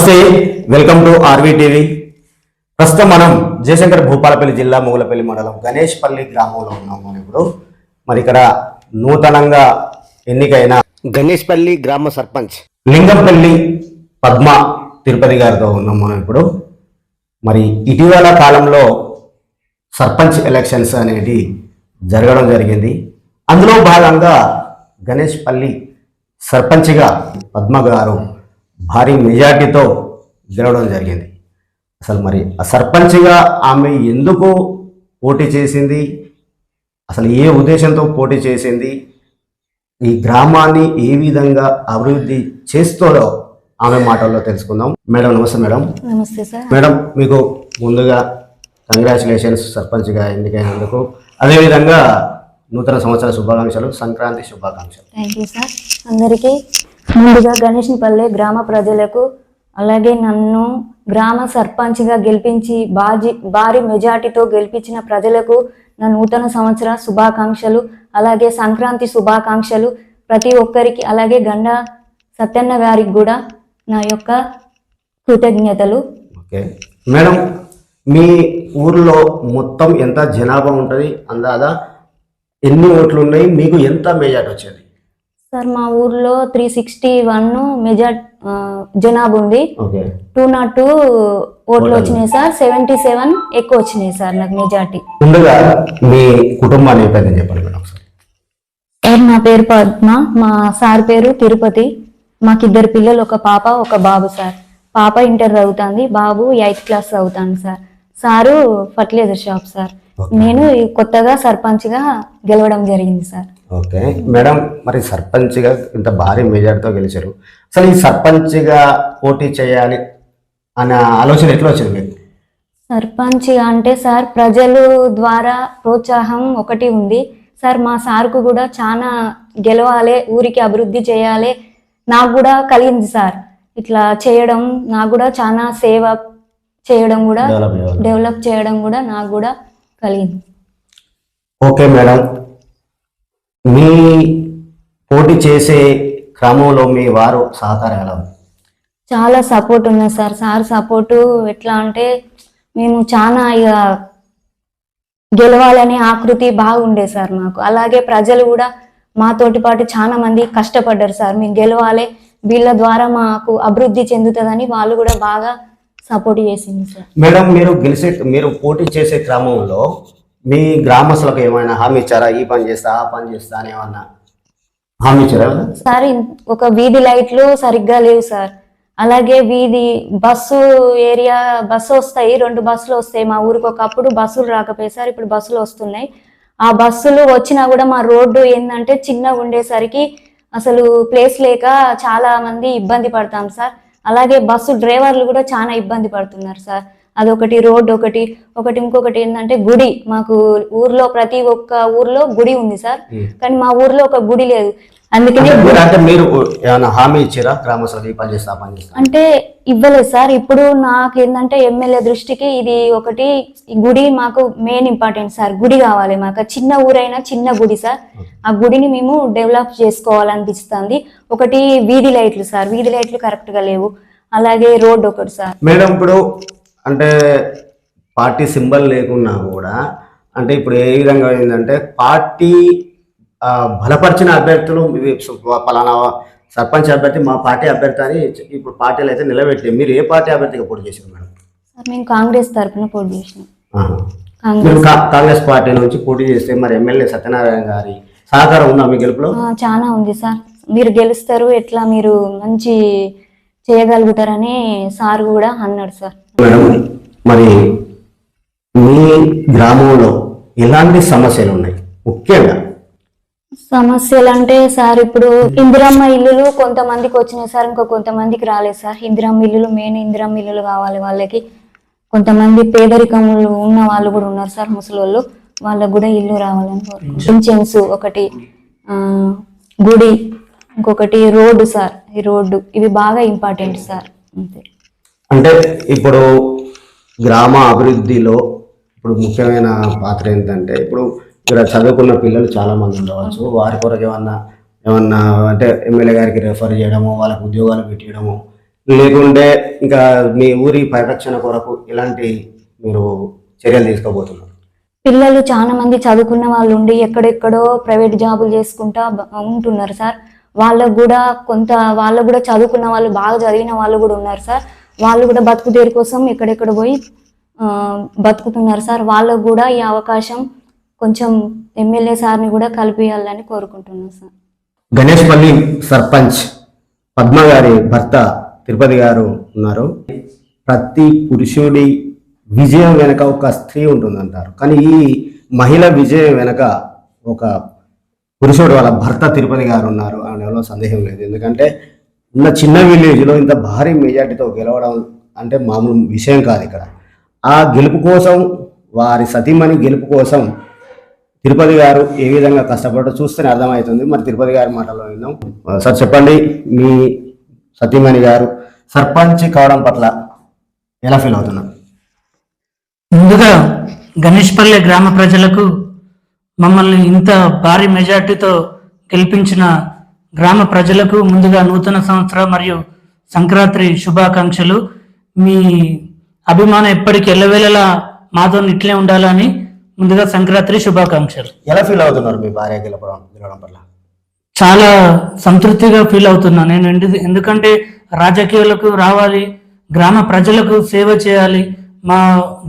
నమస్తే, welcome to RV TV. ప్రస్తుతం మనం జయశంకర్ భూపాలపల్లి జిల్లా మొగులపల్లి మండలం గణేష్పల్లి గ్రామంలో ఉన్నాము. ఇప్పుడు మరి ఇక్కడ నూతనంగా ఎన్నికైన గణేష్పల్లి గ్రామ సర్పంచ్ లింగంపల్లి పద్మ తిరుపతి గారితో ఉన్నాం మనం ఇప్పుడు. మరి ఇటీవల కాలంలో సర్పంచ్ ఎలక్షన్స్ అనేది జరగడం జరిగింది. అందులో భాగంగా గణేష్పల్లి సర్పంచ్గా పద్మ గారు భారీ మెజార్టీతో గెలవడం జరిగింది. అసలు మరి ఆ సర్పంచ్గా ఆమె ఎందుకు పోటీ చేసింది, అసలు ఏ ఉద్దేశంతో పోటీ చేసింది, ఈ గ్రామాన్ని ఏ విధంగా అభివృద్ధి చేస్తుందో ఆమె మాటల్లో తెలుసుకుందాం. మేడం నమస్తే. మేడం నమస్తే సార్. మేడం మీకు ముందుగా కంగ్రాచులేషన్స్ సర్పంచ్గా ఎన్నికైనందుకు, అదేవిధంగా నూతన సంవత్సర శుభాకాంక్షలు, సంక్రాంతి శుభాకాంక్షలు. Thank you sir. అందరికీ ముందుగా గణేష్పల్లి గ్రామ ప్రజలకు, అలాగే నన్ను గ్రామ సర్పంచ్గా గెలిపించి భారీ మెజార్టీతో గెలిపించిన ప్రజలకు నా నూతన సంవత్సర శుభాకాంక్షలు, అలాగే సంక్రాంతి శుభాకాంక్షలు ప్రతి ఒక్కరికి, అలాగే గండ సత్యన్న గారికి కూడా నా యొక్క కృతజ్ఞతలు. ఓకే మేడం, మీ ఊర్లో మొత్తం ఎంత జనాభా ఉంటుంది, అందాదా ఎన్ని ఓట్లు ఉన్నాయి, మీకు ఎంత మెజార్టీ వచ్చింది? సార్ మా ఊర్లో 361 జనాభా ఉంది. 202 ఓట్లు వచ్చినాయి సార్. 77 ఎక్కువ వచ్చినాయి సార్ నాకు మెజార్టీ. ముందుగా మీ కుటుంబ నేపథ్యం చెప్పండి మేడం. సార్ నా పేరు పద్మ, మా సార్ పేరు తిరుపతి. మాకు 2 పిల్లలు, ఒక పాప ఒక బాబు సార్. పాప ఇంటర్ చదువుతుంది, బాబు 8th క్లాస్ చదువుతాను sir. Sir fertiliser shop sir. నేను కొత్తగా సర్పంచ్గా గెలవడం జరిగింది సార్. ఓకే మేడం, మరి సర్పంచ్గా ఇంత భారీ మెజార్టీతో గెలిచారు. అసలు ఈ సర్పంచ్గా పోటీ చేయాలి అనే ఆలోచన ఎట్లా వచ్చింది మీకు? సర్పంచ్ అంటే సార్ ప్రజలు ద్వారా ప్రోత్సాహం ఒకటి ఉంది సార్. మా సార్కు కూడా చాలా గెలవాలి, ఊరికి అభివృద్ధి చేయాలి నాకు కూడా కలిగింది సార్. ఇట్లా చేయడం నాకు కూడా చాలా సేవ చేయడం కూడా, డెవలప్ చేయడం కూడా నాకు కూడా కలిగింది. ఓకే మేడం, మీ పోటీ చేసే క్రమంలో మీ వారు సహకారం ఎలా ఉంది? చాలా సపోర్ట్ ఉంది సార్. సార్ సపోర్టు ఎట్లా అంటే మేము చాలా ఇక గెలవాలనే ఆకృతి బాగుండే సార్ మాకు. అలాగే ప్రజలు కూడా మాతోటి పాటు చాలా మంది కష్టపడ్డారు సార్. మేము గెలవాలి, వీళ్ళ ద్వారా మాకు అభివృద్ధి చెందుతుందని వాళ్ళు కూడా బాగా సపోర్ట్ చేసింది సార్. మేడం, మీరు పోటీ చేసే క్రమంలో మీ గ్రామస్తులకు ఏమైనా హామీ ఇచ్చారా? ఈ పని చేస్తా, ఆ పని చేస్తా అని ఏమన్నా హామీ ఇచ్చారా సార్? ఒక వీధి లైట్లు సరిగ్గా లేవు సార్. అలాగే వీధి బస్సు ఏరియా బస్సు వస్తాయి, 2 బస్సులు వస్తాయి మా ఊరికి. ఒకప్పుడు బస్సులు రాకపోయాయి సార్, ఇప్పుడు బస్సులు వస్తున్నాయి. ఆ బస్సులు వచ్చినా కూడా మా రోడ్డు ఏంటంటే చిన్నగా ఉండేసరికి అసలు ప్లేస్ లేక చాలా మంది ఇబ్బంది పడతాం సార్. అలాగే బస్సు డ్రైవర్లు కూడా చాలా ఇబ్బంది పడుతున్నారు సార్. అదొకటి, రోడ్డు ఒకటి. ఇంకొకటి ఏంటంటే గుడి. మాకు ఊర్లో ప్రతి ఒక్క ఊర్లో గుడి ఉంది సార్, కానీ మా ఊర్లో ఒక గుడి లేదు. అందుకనే మీరు హామీ ఇచ్చారా గ్రామస్తులు పని చేస్తా అంటే ఇవ్వలేదు సార్. ఇప్పుడు నాకు ఏంటంటే ఎమ్మెల్యే దృష్టికి ఇది ఒకటి, గుడి మాకు మెయిన్ ఇంపార్టెంట్ సార్. గుడి కావాలి మాకు. చిన్న ఊరైనా చిన్న గుడి సార్. ఆ గుడిని మేము డెవలప్ చేసుకోవాలనిపిస్తుంది. ఒకటి వీధి లైట్లు సార్, వీధి లైట్లు కరెక్ట్ గా లేవు. అలాగే రోడ్డు ఒకటి సార్. మేడం, ఇప్పుడు అంటే పార్టీ సింబల్ లేకున్నా కూడా, అంటే ఇప్పుడు ఏ విధంగా ఏంటంటే పార్టీ బలపరిచిన అభ్యర్థులు పలానా సర్పంచ్ అభ్యర్థి మా పార్టీ అభ్యర్థి అని ఇప్పుడు పార్టీలు అయితే నిలబెట్టి, మీరు ఏ పార్టీ అభ్యర్థిగా పోటీ చేశారు మేడం? సార్ మేము కాంగ్రెస్ తరఫున పోటీ చేసినాం. కాంగ్రెస్ పార్టీ నుంచి పోటీ చేస్తే మరి ఎమ్మెల్యే సత్యనారాయణ గారి సహకారం ఉందా మీ గెలుపులో? చాలా ఉంది సార్. మీరు గెలుస్తారు, ఎట్లా మీరు మంచి చేయగలుగుతారని సార్ కూడా అన్నాడు సార్. మేడం, మరి మీ గ్రామంలో ఎలాంటి సమస్యలు ఉన్నాయి ముఖ్యంగా? సమస్యలు అంటే సార్ ఇప్పుడు ఇందిరమ్మ ఇల్లులు కొంతమందికి వచ్చినాయి సార్, ఇంకో కొంతమందికి రాలేదు సార్. ఇందిరమ్మ ఇల్లులు మెయిన్ ఇందిరమ్మ ఇల్లులు కావాలి వాళ్ళకి. కొంతమంది పేదరికములు ఉన్న వాళ్ళు కూడా ఉన్నారు సార్, ముసలోళ్ళు. వాళ్ళకు కూడా ఇల్లు రావాలని కోరుకుంటున్నాను. ఒకటి గుడి, ఇంకొకటి రోడ్డు సార్. ఈ రోడ్డు ఇవి బాగా ఇంపార్టెంట్ సార్. అంతే. అంటే ఇప్పుడు గ్రామ అభివృద్ధిలో ఇప్పుడు ముఖ్యమైన పాత్ర ఏంటంటే, ఇప్పుడు ఇక్కడ చదువుకున్న పిల్లలు చాలా మంది ఉండవచ్చు. వారి కొరకు ఏమన్నా అంటే ఎమ్మెల్యే గారికి రెఫర్ చేయడము, వాళ్ళకి ఉద్యోగాలు పెట్టడము, లేకుంటే ఇంకా మీ ఊరి పరిరక్షణ కొరకు ఇలాంటి మీరు చర్యలు తీసుకోబోతున్నారు? పిల్లలు చాలా మంది చదువుకున్న వాళ్ళు ఉండి ఎక్కడెక్కడో ప్రైవేట్ జాబులు చేసుకుంటా ఉంటున్నారు సార్. వాళ్ళకు కూడా చదువుకున్న వాళ్ళు, బాగా చదివిన వాళ్ళు కూడా ఉన్నారు సార్. వాళ్ళు కూడా బతుకు తెరు కోసం ఎక్కడెక్కడ పోయి బతుకుతున్నారు సార్. వాళ్ళకు కూడా ఈ అవకాశం కొంచెం ఎమ్మెల్యే సార్ని కూడా కల్పియాలని కోరుకుంటున్నాను సార్. గణేష్పల్లి సర్పంచ్ పద్మ గారి భర్త తిరుపతి గారు ఉన్నారు. ప్రతి పురుషుడి విజయం వెనక ఒక స్త్రీ ఉంటుందంటారు, కానీ ఈ మహిళ విజయం వెనక ఒక పురుషుడు వాళ్ళ భర్త తిరుపతి గారు ఉన్నారు అనడంలో సందేహం లేదు. ఎందుకంటే ఉన్న చిన్న విలేజ్లో ఇంత భారీ మెజార్టీతో గెలవడం అంటే మామూలు విషయం కాదు. ఇక్కడ ఆ గెలుపు కోసం, వారి సతీమణి గెలుపు కోసం తిరుపతి గారు ఏ విధంగా కష్టపడో చూస్తేనే అర్థమవుతుంది. మరి తిరుపతి గారి మాటలో విన్నాం. సార్ చెప్పండి, మీ సతీమణి గారు సర్పంచ్ కావడం పట్ల ఎలా ఫీల్ అవుతున్నారు? ముందుగా గణేష్పల్లి గ్రామ ప్రజలకు, మమ్మల్ని ఇంత భారీ మెజార్టీతో గెలిపించిన గ్రామ ప్రజలకు ముందుగా నూతన సంవత్సరం మరియు సంక్రాంతి శుభాకాంక్షలు. మీ అభిమానం ఎప్పటికీ ఎల్లవేళలా మాతో ఇట్లే ఉండాలని ముందుగా సంక్రాంతి శుభాకాంక్షలు. ఎలా ఫీల్ అవుతున్నారు మీ భార్య గెలవడం పట్ల? చాలా సంతృప్తిగా ఫీల్ అవుతున్నా నేను. ఎందుకంటే రాజకీయాలకు రావాలి, గ్రామ ప్రజలకు సేవ చేయాలి, మా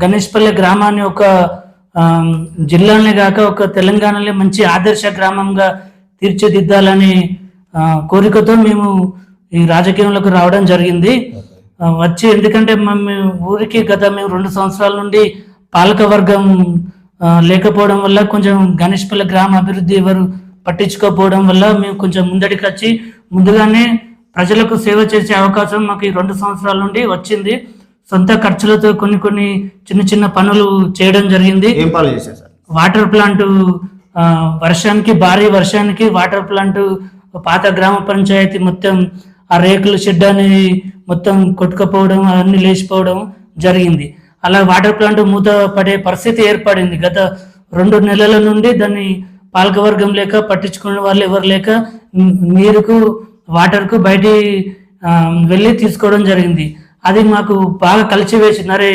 గణేష్పల్లి గ్రామాన్ని ఒక జిల్లానే కాక ఒక తెలంగాణలో మంచి ఆదర్శ గ్రామంగా తీర్చిదిద్దాలని కోరికతో మేము ఈ రాజకీయంలోకి రావడం జరిగింది. ఎందుకంటే మేము ఊరికి మేము 2 సంవత్సరాల నుండి పాలక వర్గం లేకపోవడం వల్ల, కొంచెం గణేష్పల్లి గ్రామ అభివృద్ధి ఎవరు పట్టించుకోకపోవడం వల్ల మేము కొంచెం ముందడికి వచ్చి ముందుగానే ప్రజలకు సేవ చేసే అవకాశం మాకు ఈ 2 సంవత్సరాల నుండి వచ్చింది. సొంత ఖర్చులతో కొన్ని చిన్న చిన్న పనులు చేయడం జరిగింది. ఏం పనులు చేశారు సార్? వాటర్ ప్లాంట్, భారీ వర్షానికి వాటర్ ప్లాంట్ పాత గ్రామ పంచాయతీ మొత్తం ఆ రేకుల షెడ్ అనేది మొత్తం కొట్టుకుపోవడం, అవన్నీ లేచిపోవడం జరిగింది. అలా వాటర్ ప్లాంట్ మూత పడే పరిస్థితి ఏర్పడింది. గత 2 నెలల నుండి దాన్ని పాలకవర్గం లేక, పట్టించుకునే వాళ్ళు ఎవరు లేక, నీరుకు వాటర్కు బయట వెళ్ళి తీసుకోవడం జరిగింది. అది మాకు బాగా కలిసి వేసింది. అరే,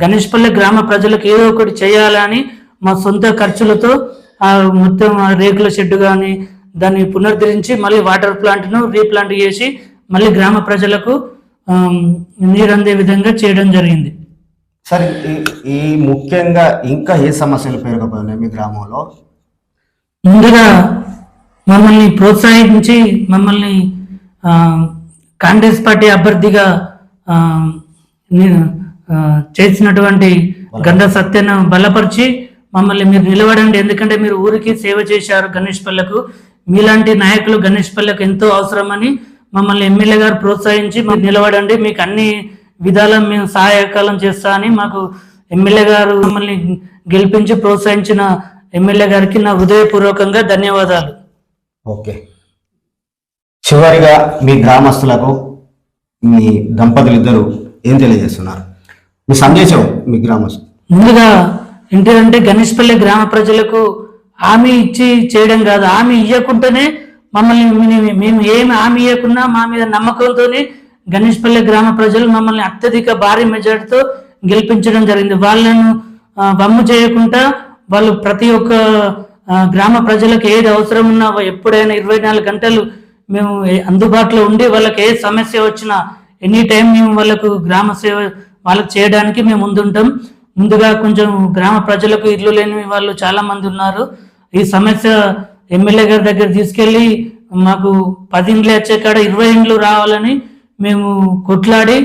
గణేష్పల్లి గ్రామ ప్రజలకు ఏదో ఒకటి చేయాలని మా సొంత ఖర్చులతో మొత్తం రేకుల షెడ్ కానీ దాన్ని పునరుద్ధరించి మళ్ళీ వాటర్ ప్లాంట్ను రీప్లాంట్ చేసి మళ్ళీ గ్రామ ప్రజలకు నీరు అందే విధంగా చేయడం జరిగింది. సరే, ఈ ముఖ్యంగా ఇంకా ఏ సమస్యలు పేరుకుపోయినాయి మీ గ్రామంలో? ముందుగా మమ్మల్ని ప్రోత్సహించి మమ్మల్ని కాంగ్రెస్ పార్టీ అభ్యర్థిగా చేసినటువంటి గంధ సత్యను బలపరిచి మమ్మల్ని మీరు నిలబడండి, ఎందుకంటే మీరు ఊరికి సేవ చేశారు గణేష్పల్లకు, మీలాంటి నాయకులు గణేష్పల్లకు ఎంతో అవసరమని మమ్మల్ని ఎమ్మెల్యే గారు ప్రోత్సహించి మీరు నిలబడండి, మీకు అన్ని విధాల మేము సహాయకాలం చేస్తా అని మాకు ఎమ్మెల్యే గారు మమ్మల్ని గెలిపించి ప్రోత్సహించిన ఎమ్మెల్యే గారికి నా హృదయపూర్వకంగా ధన్యవాదాలు. ఓకే, చివరిగా మీ గ్రామస్తులకు, మీ దంపతులు ఇద్దరు ఏం తెలియజేస్తున్నారు? మీ సందేశం మీ గ్రామస్తులు. ముందుగా ఏంటంటే గణేష్పల్లి గ్రామ ప్రజలకు హామీ ఇచ్చి చేయడం కాదు, హామీ ఇవ్వకుండానే మమ్మల్ని మేము ఏమి హామీ ఇవ్వకున్నా మా మీద నమ్మకంతోనే గణేష్పల్లి గ్రామ ప్రజలు మమ్మల్ని అత్యధిక భారీ మెజార్టీతో గెలిపించడం జరిగింది. వాళ్ళను వమ్ము చేయకుండా వాళ్ళు ప్రతి ఒక్క గ్రామ ప్రజలకు ఏది అవసరం ఉన్నా ఎప్పుడైనా 24 గంటలు మేము అందుబాటులో ఉండి వాళ్ళకి ఏ సమస్య వచ్చినా ఎనీ టైం మేము వాళ్ళకు గ్రామ సేవ వాళ్ళకి చేయడానికి మేము ముందుంటాం. ముందుగా కొంచెం గ్రామ ప్రజలకు ఇల్లు లేని వాళ్ళు చాలా మంది ఉన్నారు. ఈ సమస్య ఎమ్మెల్యే గారి దగ్గర తీసుకెళ్ళి మాకు 10 ఇండ్లు వచ్చే కాడ 20 ఇండ్లు రావాలని మేము కొట్లాడి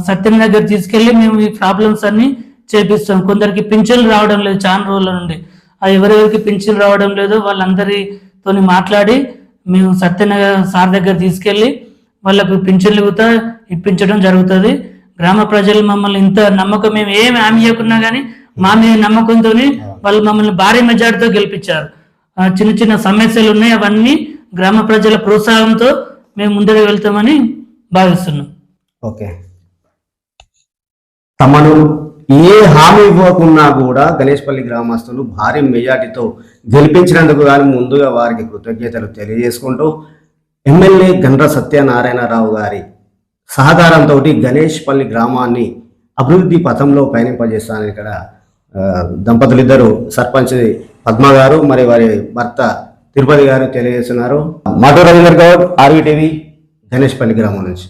సత్యం దగ్గర తీసుకెళ్ళి మేము ఈ ప్రాబ్లమ్స్ అన్ని చేపిస్తాం. కొందరికి పింఛన్లు రావడం లేదు చాలా రోజుల నుండి, ఎవరెవరికి పింఛన్లు రావడం లేదు వాళ్ళందరితో మాట్లాడి మేము సత్యనగర్ సార్ దగ్గర తీసుకెళ్ళి వాళ్ళకు పింఛన్లు కూడా ఇప్పించడం జరుగుతుంది. గ్రామ ప్రజలు మమ్మల్ని ఇంత నమ్మకం, మేము ఏమి హామీ ఇవ్వకున్నా కానీ మా మీద నమ్మకంతో వాళ్ళు మమ్మల్ని భారీ మెజార్టీతో గెలిపించారు. చిన్న చిన్న సమస్యలు ఉన్నాయి, అవన్నీ గ్రామ ప్రజల ప్రోత్సాహంతో మేము ముందుకు వెళ్తామని భావిస్తున్నాం. ఓకే, తమను ఏ హామీ ఇవ్వకున్నా కూడా గణేష్పల్లి గ్రామస్తులు భారీ మెజార్టీతో గెలిపించినందుకు గాను ముందుగా వారికి కృతజ్ఞతలు తెలియజేసుకుంటూ ఎమ్మెల్యే గండ్ర సత్యనారాయణరావు గారి సహకారంతో గణేష్పల్లి గ్రామాన్ని అభివృద్ధి పథంలో పయనింపజేస్తానని ఇక్కడ దంపతులిద్దరూ సర్పంచ్ పద్మ గారు మరి వారి భర్త తిరుపతి గారు తెలియజేస్తున్నారు. మాటూ రవీందర్ గౌడ్, ఆర్వీటీవీ, గణేష్పల్లి గ్రామం నుంచి.